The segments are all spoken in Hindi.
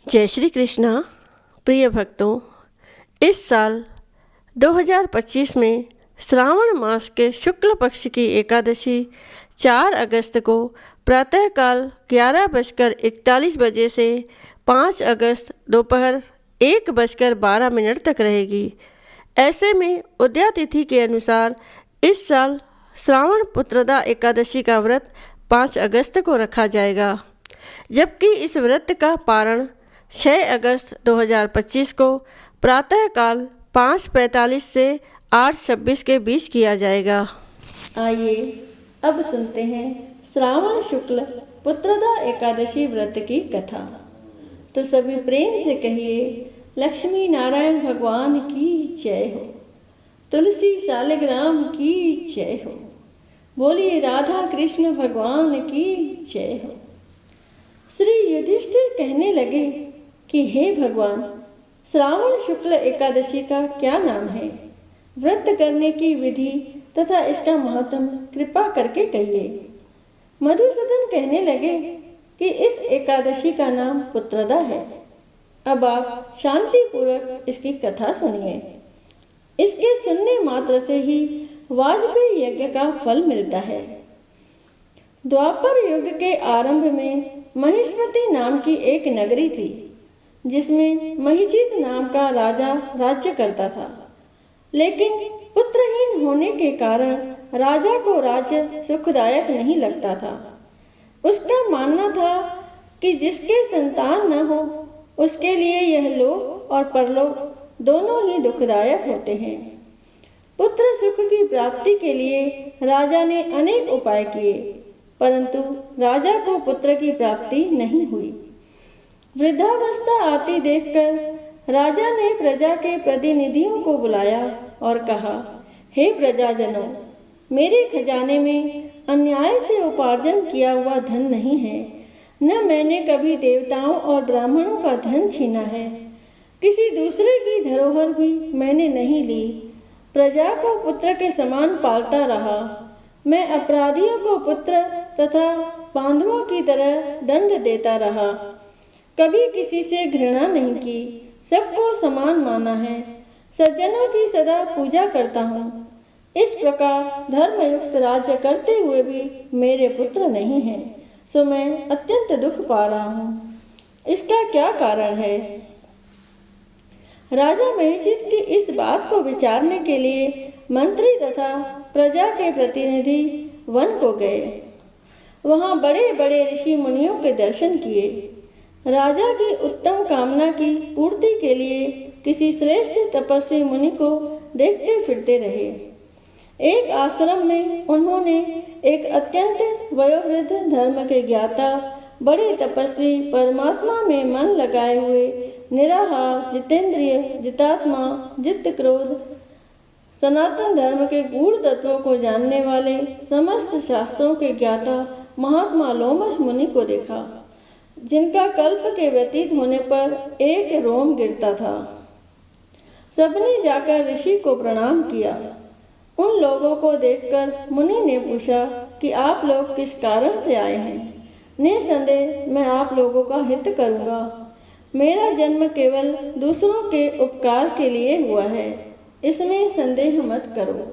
जय श्री कृष्णा। प्रिय भक्तों, इस साल 2025 में श्रावण मास के शुक्ल पक्ष की एकादशी 4 अगस्त को प्रातःकाल 11:41 बजे से 5 अगस्त दोपहर 1:12 तक रहेगी। ऐसे में उदया तिथि के अनुसार इस साल श्रावण पुत्रदा एकादशी का व्रत 5 अगस्त को रखा जाएगा, जबकि इस व्रत का पारण 6 अगस्त 2025 को प्रातःकाल 5:45 से 8:26 के बीच किया जाएगा। आइए अब सुनते हैं श्रावण शुक्ल पुत्रदा एकादशी व्रत की कथा। तो सभी प्रेम से कहिए, लक्ष्मी नारायण भगवान की जय हो, तुलसी सालिग्राम की जय हो, बोलिए राधा कृष्ण भगवान की जय हो। श्री युधिष्ठिर कहने लगे कि हे भगवान, श्रावण शुक्ल एकादशी का क्या नाम है? व्रत करने की विधि तथा इसका महत्व कृपा करके कहिए। मधुसूदन कहने लगे कि इस एकादशी का नाम पुत्रदा है। अब आप शांति पूर्वक इसकी कथा सुनिए। इसके सुनने मात्र से ही वाजपेयी यज्ञ का फल मिलता है। द्वापर युग के आरंभ में महिष्मति नाम की एक नगरी थी, जिसमें महिजीत नाम का राजा राज्य करता था। लेकिन पुत्रहीन होने के कारण राजा को राज्य सुखदायक नहीं लगता था। उसका मानना था कि जिसके संतान न हो उसके लिए यह लोक और परलोक दोनों ही दुखदायक होते हैं। पुत्र सुख की प्राप्ति के लिए राजा ने अनेक उपाय किए, परंतु राजा को पुत्र की प्राप्ति नहीं हुई। वृद्धावस्था आती देखकर राजा ने प्रजा के प्रतिनिधियों को बुलाया और कहा, हे प्रजाजनों, मेरे खजाने में अन्याय से उपार्जन किया हुआ धन नहीं है, न मैंने कभी देवताओं और ब्राह्मणों का धन छीना है। किसी दूसरे की धरोहर भी मैंने नहीं ली। प्रजा को पुत्र के समान पालता रहा। मैं अपराधियों को पुत्र तथा बांधवों की तरह दंड देता रहा। कभी किसी से घृणा नहीं की, सबको समान माना है। सज्जनों की सदा पूजा करता हूँ। इस प्रकार धर्मयुक्त राज्य करते हुए भी मेरे पुत्र नहीं हैं, सो मैं अत्यंत दुख पा रहा हूँ। इसका क्या कारण है? राजा महिषीत की इस बात को विचारने के लिए मंत्री तथा प्रजा के प्रतिनिधि वन को गए। वहां बड़े बड़े ऋषि मुनियों के दर्शन किए। राजा की उत्तम कामना की पूर्ति के लिए किसी श्रेष्ठ तपस्वी मुनि को देखते फिरते रहे। एक आश्रम में उन्होंने एक अत्यंत वयोवृद्ध धर्म के ज्ञाता, बड़े तपस्वी, परमात्मा में मन लगाए हुए, निराहार, जितेंद्रिय, जितात्मा, जित क्रोध, सनातन धर्म के गूढ़ तत्वों को जानने वाले, समस्त शास्त्रों के ज्ञाता महात्मा लोमश मुनि को देखा, जिनका कल्प के व्यतीत होने पर एक रोम गिरता था। सबने जाकर ऋषि को प्रणाम किया। उन लोगों को देखकर मुनि ने पूछा कि आप लोग किस कारण से आए हैं? निसंदेह मैं आप लोगों का हित करूंगा। मेरा जन्म केवल दूसरों के उपकार के लिए हुआ है, इसमें संदेह मत करो।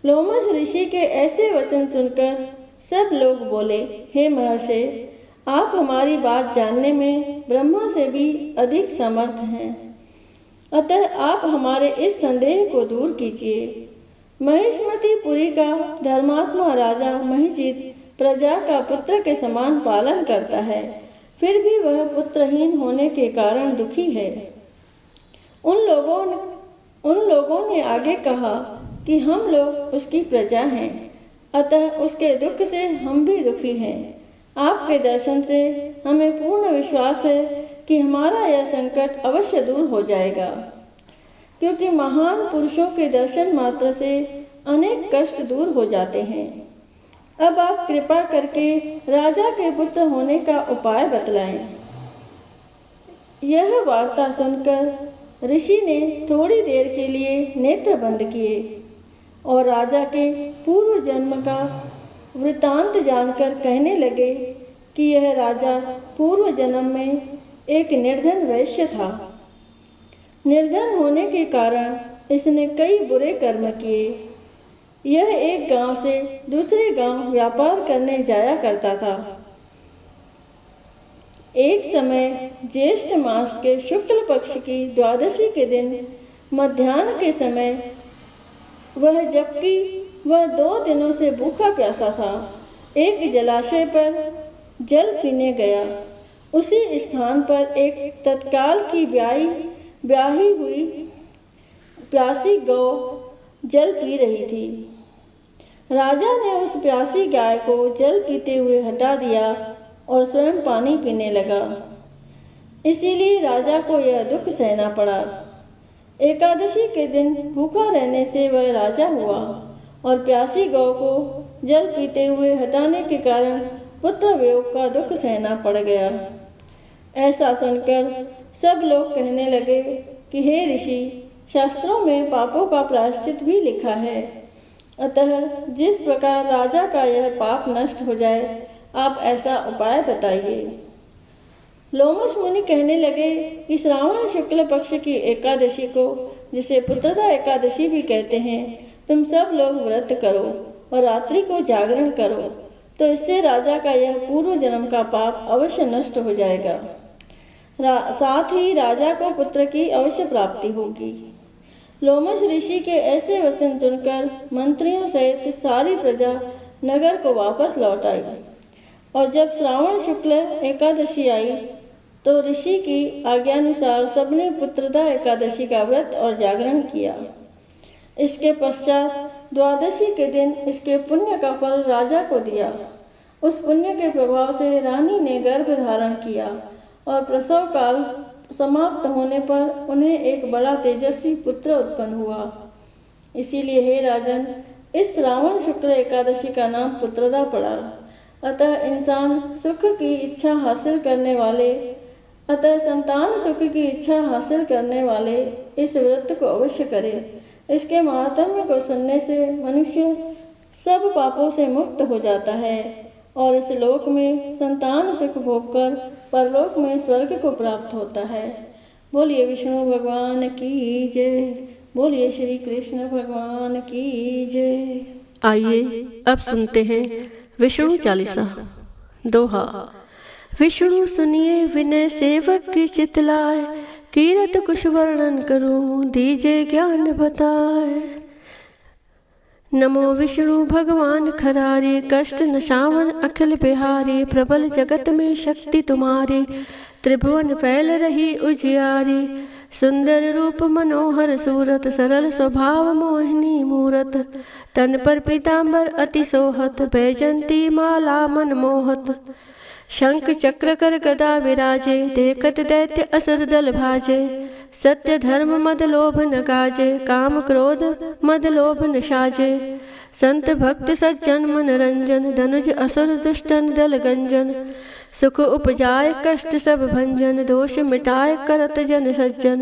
लोमश ऋषि के ऐसे वचन सुनकर सब लोग बोले, हे महर्षि, आप हमारी बात जानने में ब्रह्मा से भी अधिक समर्थ हैं, अतः आप हमारे इस संदेह को दूर कीजिए। महिष्मतिपुरी का धर्मात्मा राजा महिजीत प्रजा का पुत्र के समान पालन करता है, फिर भी वह पुत्रहीन होने के कारण दुखी है। उन लोगों ने आगे कहा कि हम लोग उसकी प्रजा हैं, अतः उसके दुख से हम भी दुखी हैं। आपके दर्शन से हमें पूर्ण विश्वास है कि हमारा यह संकट अवश्य दूर हो जाएगा, क्योंकि महान पुरुषों के दर्शन मात्र से अनेक कष्ट दूर हो जाते हैं। अब आप कृपा करके राजा के पुत्र होने का उपाय बतलाएं। यह वार्ता सुनकर ऋषि ने थोड़ी देर के लिए नेत्र बंद किए और राजा के पूर्व जन्म का वृतांत जानकर कहने लगे कि यह राजा पूर्व जन्म में एक निर्धन वैश्य था। निर्धन होने के कारण इसने कई बुरे कर्म किए। यह एक गांव से दूसरे गांव व्यापार करने जाया करता था। एक समय ज्येष्ठ मास के शुक्ल पक्ष की द्वादशी के दिन मध्याह्न के समय जबकि वह 2 दिनों से भूखा प्यासा था, एक जलाशय पर जल पीने गया। उसी स्थान पर एक तत्काल की ब्याही हुई प्यासी गौ जल पी रही थी। राजा ने उस प्यासी गाय को जल पीते हुए हटा दिया और स्वयं पानी पीने लगा। इसीलिए राजा को यह दुख सहना पड़ा। एकादशी के दिन भूखा रहने से वह राजा हुआ और प्यासी गौ को जल पीते हुए हटाने के कारण पुत्र वियोग का दुख सहना पड़ गया। ऐसा सुनकर सब लोग कहने लगे कि हे ऋषि, शास्त्रों में पापों का प्रायश्चित भी लिखा है, अतः जिस प्रकार राजा का यह पाप नष्ट हो जाए, आप ऐसा उपाय बताइए। लोमश मुनि कहने लगे कि श्रावण शुक्ल पक्ष की एकादशी को, जिसे पुत्रदा एकादशी भी कहते हैं, तुम सब लोग व्रत करो और रात्रि को जागरण करो, तो इससे राजा का यह पूर्व जन्म का पाप अवश्य नष्ट हो जाएगा। साथ ही राजा को पुत्र की अवश्य प्राप्ति होगी। लोमश ऋषि के ऐसे वचन सुनकर मंत्रियों सहित सारी प्रजा नगर को वापस लौट आई और जब श्रावण शुक्ल एकादशी आई तो ऋषि की आज्ञानुसार सबने पुत्रदा एकादशी का व्रत और जागरण किया। इसके पश्चात द्वादशी के दिन इसके पुण्य का फल राजा को दिया। उस पुण्य के प्रभाव से रानी ने गर्भ धारण किया और प्रसव काल समाप्त होने पर उन्हें एक बड़ा तेजस्वी पुत्र उत्पन्न हुआ। इसीलिए हे राजन, इस श्रावण शुक्ल एकादशी का नाम पुत्रदा पड़ा। अतः संतान सुख की इच्छा हासिल करने वाले इस व्रत को अवश्य करें। इसके महात्म्य को सुनने से मनुष्य सब पापों से मुक्त हो जाता है और इस लोक में संतान सुख भोगकर परलोक में स्वर्ग को प्राप्त होता है। बोलिए विष्णु भगवान की जय। बोलिए श्री कृष्ण भगवान की जय। आइए अब सुनते हैं विष्णु चालीसा। दोहा। विष्णु सुनिए विनय सेवक की चितलाए, कीरत कुछ वर्णन करूं दीजे ज्ञान बताए। नमो विष्णु भगवान खरारे, कष्ट नशावन अखिल बिहारी। प्रबल जगत में शक्ति तुम्हारी, त्रिभुवन फैल रही उजियारी। सुंदर रूप मनोहर सूरत, सरल स्वभाव मोहिनी मूरत। तन पर पीतांबर अति सोहत, बैजंती माला मन मोहत। शंख चक्र कर गदा विराजे, देखत दैत्य असुर दल भाजे। सत्य धर्म मद लोभ न गाजे, काम क्रोध मद लोभ न साजे। संत भक्त सज्जन मन रंजन, धनुज असुर दुष्टन दल गंजन। सुख उपजाए कष्ट सब भंजन, दोष मिटाए करत जन सज्जन।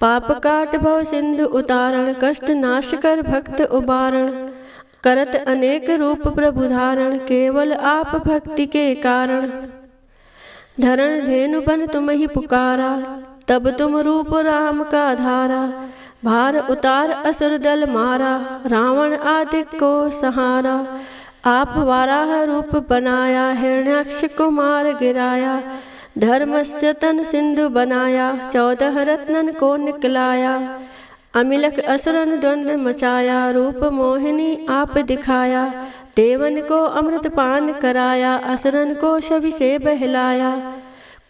पाप काट भव सिंधु उतारण, कष्ट नाश कर भक्त उबारण। करत अनेक रूप प्रभु धारण, केवल आप भक्ति के कारण। धरण धेनु बन तुम ही पुकारा, तब तुम रूप राम का धारा। भार उतार असुर दल मारा, रावण आदि को सहारा। आप वाराह रूप बनाया, हिरण्याक्ष को मार गिराया। धर्मस्य तन सिंधु बनाया, 14 रत्नन को निकलाया। अमिलक असुरन द्वंद्व मचाया, रूप मोहिनी आप दिखाया। देवन को अमृत पान कराया, असुरन को शवि से बहलाया।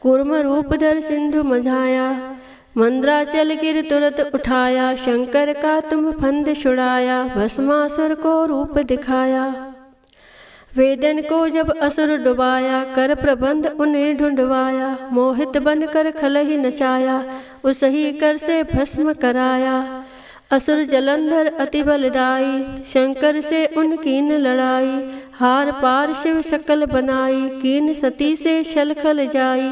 कूर्म रूप धर सिंधु मझाया, मंद्राचल गिर तुरत उठाया। शंकर का तुम फंद छुड़ाया, भस्मासुर को रूप दिखाया। वेदन को जब असुर डुबाया, कर प्रबंध उन्हें ढूंढवाया। मोहित बनकर खलहि नचाया, उसही कर से भस्म कराया। असुर जलंधर अति बलदाई, शंकर से उनकीन लड़ाई। हार पार शिव सकल बनाई, कीन सती से छल खल जाई।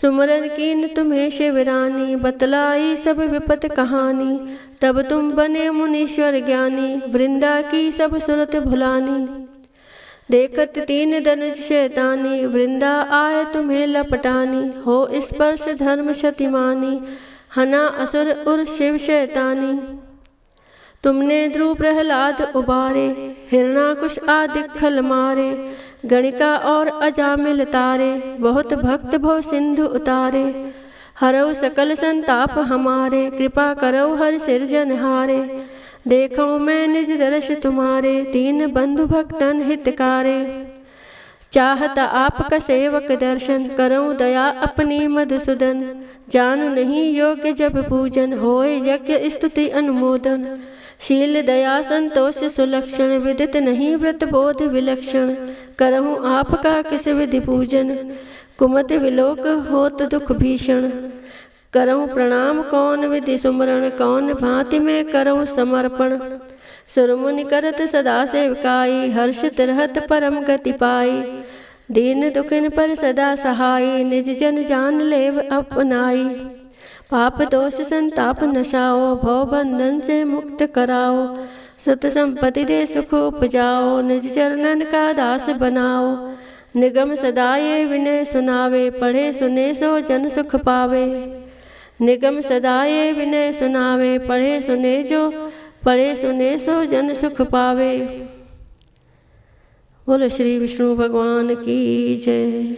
सुमरन कीन तुम्हें शिवरानी, बतलाई सब विपत कहानी। तब तुम बने मुनीश्वर ज्ञानी, वृंदा की सब सुरत भुलानी। देखत तीन धनुष शैतानी, वृंदा आए तुम्हें लपटानी। हो स्पर्श धर्म शतिमानी, हना असुर उर शिव शैतानी। तुमने ध्रुव प्रहलाद उबारे, हिरणाकुश आदि खल मारे। गणिका और अजामिल तारे, बहुत भक्त भव सिंधु उतारे। हरौ सकल संताप हमारे, कृपा करौ हर सिरजनहारे। देखो मैं निज दर्श तुम्हारे, दीन बंधु भक्तन हितकारे। चाहत आपका सेवक दर्शन, करऊं दया अपनी मधुसूदन। जानु नहीं योग्य जब पूजन, होए यज्ञ स्तुति अनुमोदन। शील दया संतोष सुलक्षण, विदित नहीं व्रत बोध विलक्षण। करहूँ आपका किस विधि पूजन, कुमत विलोक होत दुख भीषण। करऊँ प्रणाम कौन विधि सुमरण, कौन भांति में करऊँ समर्पण। सुरमुनि करत सदा सेवकाई, हर्षित रहत परम गति पाई। दीन दुखिन पर सदा सहाई, निज जन जान लेव अपनाई। पाप दोष संताप नशाओ, भव बंधन से मुक्त कराओ। सत संपत्ति दे सुख उपजाओ, निज चरणन का दास बनाओ। निगम सदा ये विनय सुनावे, पढ़े सुने सो जन सुख पावे। निगम सदा ये विनय सुनावे, पढ़े सुने सो जन सुख पावे। बोलो श्री विष्णु भगवान की जय।